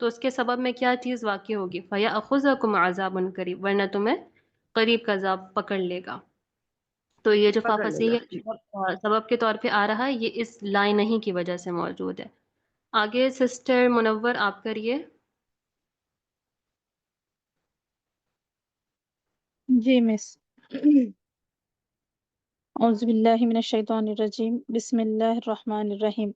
تو اس کے سبب میں کیا چیز واقع ہوگی؟ فَيَأْخُذَكُمْ عَذَابٌ قَرِيبٌ، ورنہ تمہیں قریب کا عذاب پکڑ لے گا۔ تو یہ جو پکڑ لے فصیح گا۔ سبب کے طور پہ آ رہا ہے، یہ اس لا نہیں کی وجہ سے موجود ہے۔ آگے سسٹر منور آپ کریے۔ جی مس۔ اعوذ باللہ من الشیطان الرجیم، بسم اللہ الرحمن الرحیم۔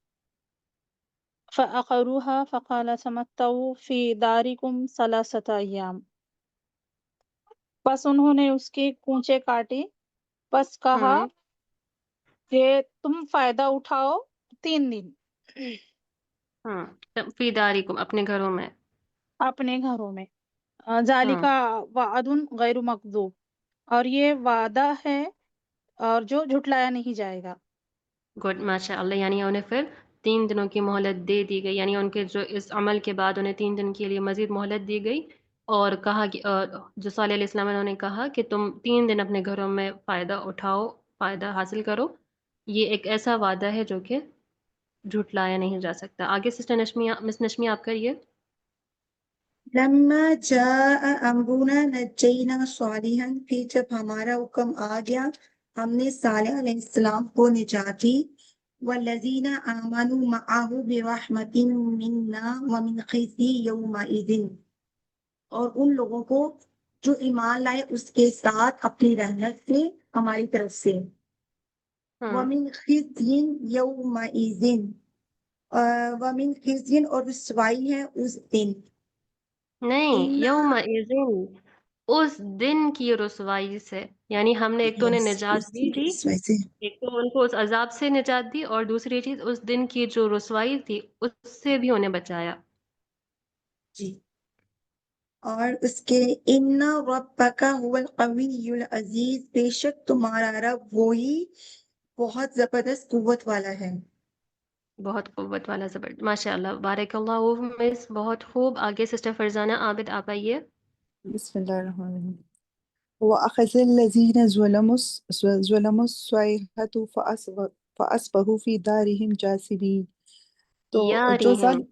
فَأَقَرُوهَا فَقَالَ تَمَتَّعُوا فِي دَارِكُمْ ثَلَاثَةَ أَيَّامٍ، پس انہوں نے اس کے کونچے کاٹے، پس کہا کہ تم فائدہ اٹھاؤ 3 دن فی دارکم، اپنے گھروں میں۔ اپنے گھروں میں۔ ذالک وعد غیر مکذوب، اور یہ وعدہ ہے اور جو جھٹلایا نہیں جائے گا۔ گڈ، ماشاء اللہ۔ یعنی انہیں پھر 3 دنوں کی مہلت دے دی گئی، یعنی ان کے جو اس عمل کے بعد انہیں 3 دن کے لیے مزید مہلت دی گئی، اور کہا کہ جو صالح علیہ السلام انہوں نے کہا کہ تم 3 دن اپنے گھروں میں فائدہ اٹھاؤ، فائدہ حاصل کرو۔ یہ ایک ایسا وعدہ ہے جو کہ جھٹلایا نہیں جا سکتا۔ آگے سسٹر نشمی، مس نشمی آپ کریے۔ لما جاء امرنا نجینا صالحا، پھر جب ہمارا حکم آ گیا ہم نے صالح علیہ السلام کو نجات دی، والذین آمنوا معه برحمت منا ومن خزي یومئذ، اور ان لوگوں کو جو ایمان لائے اس کے ساتھ اپنی رحمت سے ہماری طرف سے، ومن خزي یومئذ، ومن خزي، اور رسوائی ہے اس دن، نہیں، یوم اذن، اس دن کی رسوائی سے، یعنی ہم نے ایک تو انہیں نجات اس دی دن کی تھی، رسوائی سے۔ ایک تو ان کو اس عذاب سے نجات دی، اور دوسری چیز اس دن کی جو رسوائی تھی اس سے بھی انہیں بچایا۔ جی، اور اس کے ان ربک هو القوی العزیز، بے شک تمہارا رب وہی بہت زبردست قوت والا ہے۔ بہت قوت والا، زبردست، ماشاء اللہ، بارک اللہ مس، بہت خوب۔ آگے سسٹر فرزانہ عابد آپ آئیے۔ بسم اللہ الرحمن الرحیم۔ وَأَخَذَ الَّذِينَ ظَلَمُوا الصَّيْحَةُ فَأَصْبَحُوا فِي دَارِهِمْ جَاثِمِينَ، تو جو دیارہم، ظالم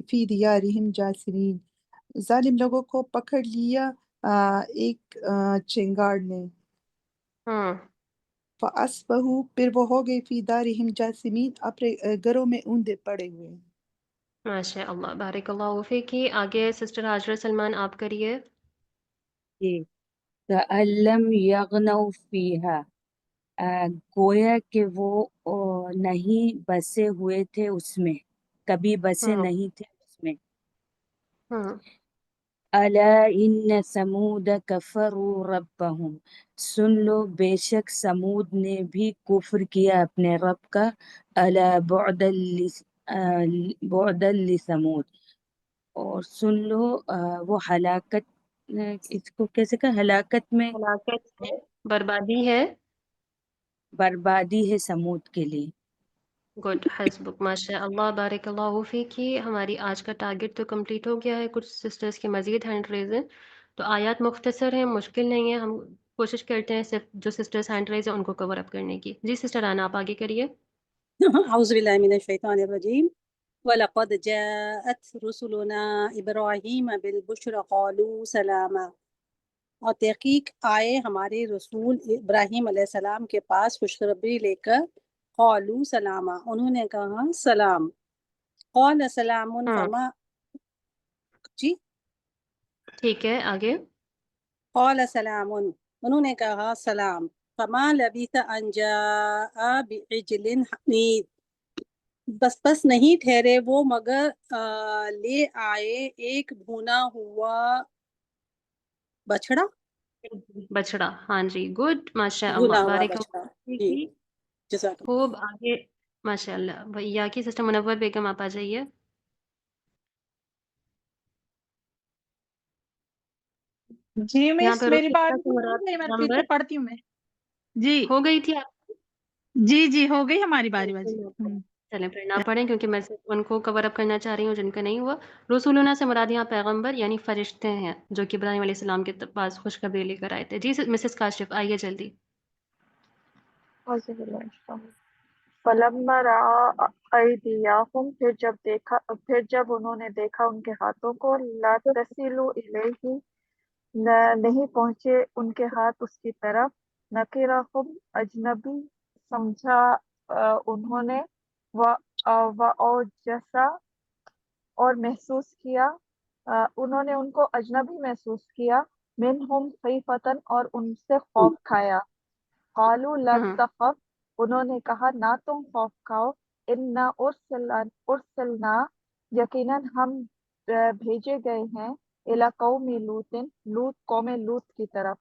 فی دیارہم جاثمین، ظالم لوگوں کو پکڑ لیا ایک چنگاڑ نے، فَأَصْبَحُوا، پھر وہ ہو گئے فی دارہم جاثمین، اپنے گھروں میں اوندے پڑے ہوئے۔ ماشاء اللہ، بارک اللہ فیکی۔ آگے سسٹر ہاجرہ سلمان آپ کریے۔ جی، کأن لم یغنوا فیہا، گویا کہ وہ نہیں بسے ہوئے تھے اس میں، کبھی بسے نہیں تھے اس میں۔ الا ان ثمود کفروا ربہم، سن لو بے شک سمود نے بھی کفر کیا اپنے رب کا، الا بعدا لثمود، اور سن لو وہ ہلاکت، اس کو کیسے کہا، ہلاکت میں ہلاکت ہے، بربادی ہے۔ بربادی ہے سمود کے لیے۔ گڈ، حسبک، ماشاء اللہ، بارک اللہ فیکی۔ ہماری آج کا ٹارگٹ تو کمپلیٹ ہو گیا ہے، کچھ سسٹرز کے مزید ہینڈ ریز ہیں، تو آیات مختصر ہیں، مشکل نہیں ہے، ہم کوشش کرتے ہیں صرف جو سسٹرز ہینڈ ریز ہیں ان کو کور اپ کرنے کی۔ جی سسٹر آنا، آپ آگے کریے۔ اعوذ باللہ من الشیطان الرجیم، وَلَقَدْ جَاءَتْ رُسُلُنَا إِبْرَاهِيمَ بِالْبُشْرَى قَالُوا سَلَامًا، اور تحقیق آئے ہمارے رسول ابراہیم علیہ السلام کے پاس خوشخبری لے کر، قالوا سلاما، انہوں نے کہا سلام، قال سلام فما، جی ٹھیک ہے، آگے۔ قال سلام، انہوں نے کہا سلام، فما لبث ان جاء بعجل حنیذ، بس نہیں ٹھہرے وہ مگر لے آئے ایک بھونا ہوا بچڑا، بچڑا، ہاں جی، گڈ، ماشاء بھونا اللہ، ہوا بارک بچڑا۔ اللہ جی، فیکی۔ جزاک اللہ۔ خوب، آگے ماشاء اللہ بھیا کی سسٹر منور بیگم آپ آ جائیے۔ جی یہاں مس، پہ میری بات رسول سے مراد میں پھر پیغمبر سے پڑھتی ہوں میں۔ جی ہو گئی تھی آپ جی جی، ہو گئی ہماری باری بازی۔ چلیں پھر نہ پڑھیں، کیونکہ میں صرف ان کو کور اپ کرنا چاہ رہی ہوں جن کا نہیں ہوا۔ رسولنا سے مراد یہاں پیغمبر یعنی فرشتے ہیں، جو کہ ابراہیم علیہ السلام کے پاس خوشخبری لے کر آئے تھے۔ جی مسز کاشف آئیے جلدی۔ فلما رأى أيديهم پھر جب انہوں نے دیکھا ان کے ہاتھوں کو لا تصل الیہ نہیں پہنچے ان کے ہاتھ اس کی طرف نکرہم اجنبی سمجھا انہوں نے وأوجس اور محسوس کیا انہوں نے ان کو اجنبی محسوس کیا منہم خیفتن اور ان سے خوف کھایا قالوا لا تخف انہوں نے کہا نہ تم خوف کھاؤ انا ارسلنا یقیناً ہم بھیجے گئے ہیں الی قوم لوط قوم لوط کی طرف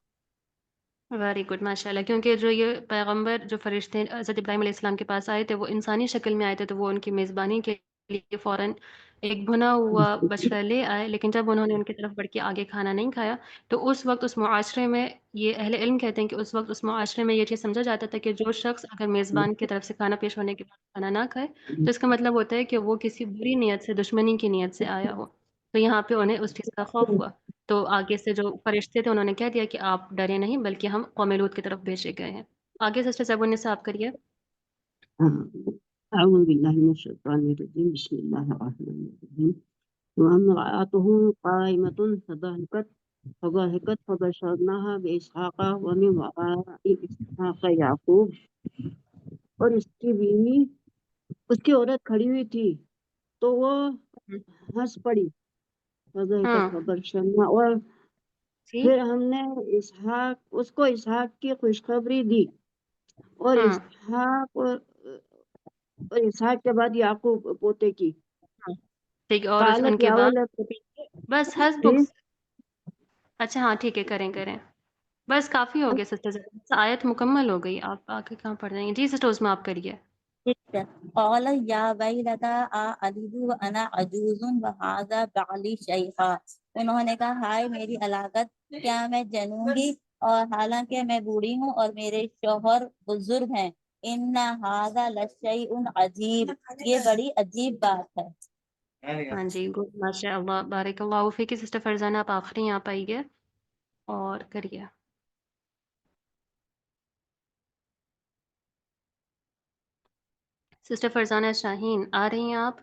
ویری گڈ ماشاء اللہ. کیونکہ جو یہ پیغمبر جو فرشتے حضرت ابراہیم علیہ السلام کے پاس آئے تھے وہ انسانی شکل میں آئے تھے، تو وہ ان کی میزبانی کے لیے فوراً ایک بھنا ہوا بچڑا لے آئے، لیکن جب انہوں نے ان کی طرف بڑھ کے آگے کھانا نہیں کھایا تو اس وقت اس معاشرے میں، یہ اہل علم کہتے ہیں کہ اس وقت اس معاشرے میں یہ چیز سمجھا جاتا تھا کہ جو شخص اگر میزبان کی طرف سے کھانا پیش ہونے کے بعد کھانا نہ کھائے تو اس کا مطلب ہوتا ہے کہ وہ کسی بری نیت سے، دشمنی کی نیت سے آیا ہو. تو یہاں پہ انہیں اس چیز کا خوف ہوا، تو آگے سے جو فرشتے تھے انہوں نے کہہ دیا کہ آپ ڈرے نہیں بلکہ ہم قوم لوط کی طرف بھیجے گئے ہیں. آگے سسٹر صاحب النساء آپ کریے. أعوذ بالله من الشيطان الرجيم بسم الله الرحمن الرحيم وامرأته قائمة فضحكت فبشرناها بإسحاق ومن وراء إسحاق يعقوب اور اس کی بیوی اس کی عورت کھڑی ہوئی تھی تو وہ ہنس پڑی فضحكت فبشرنا اور پھر ہم نے اس کو اسحاق کی خوشخبری دی اور اسحاق کے بعد یعقوب پوتے کی ٹھیک. اور ان کے بعد بس حسب. اچھا ہاں ٹھیک ہے، کریں بس کافی ہو گیا سسٹر، آیت مکمل ہو گئی. آپ آگے کہاں پڑھ رہی ہیں؟ جی سسٹر اس میں آپ کریے. قال یا ویلتا اعلد وانا عجوز وهذا بعلی شیخا انہوں نے کہا ہائے میری ہلاکت، کیا میں جنوں گی اور حالانکہ میں بوڑھی ہوں اور میرے شوہر بزرگ ہیں. ان هذا لشیء عجیب، یہ بڑی عجیب بات ہے. ہاں جی گڈ ماشاء اللہ، بارک اللہ فیک. سسٹر فرزانہ آپ آخری یہاں پائیے اور کریے. سسٹر فرزانہ شاہین آ رہی ہیں آپ؟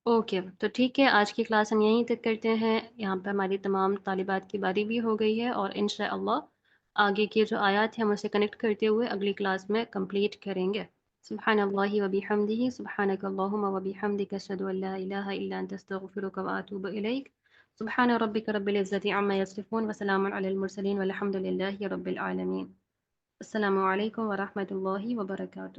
اوکے تو ٹھیک ہے، آج کی کلاس ہم یہیں تک کرتے ہیں. یہاں پہ ہماری تمام طالبات کی باری بھی ہو گئی ہے اور انشاءاللہ آگے کی جو آیات ہیں ہم اسے کنیکٹ کرتے ہوئے اگلی کلاس میں کمپلیٹ کریں گے. سبحان اللہ وبحمدہ، سبحانک اللہم وبحمدک، اشہد ان لا الہ الا انت، استغفرک واتوب الیک. سبحان ربک رب العزۃ عما یصفون وسلام علی المرسلین والحمد للہ رب العالمین. السلام علیکم ورحمۃ اللہ وبرکاتہ.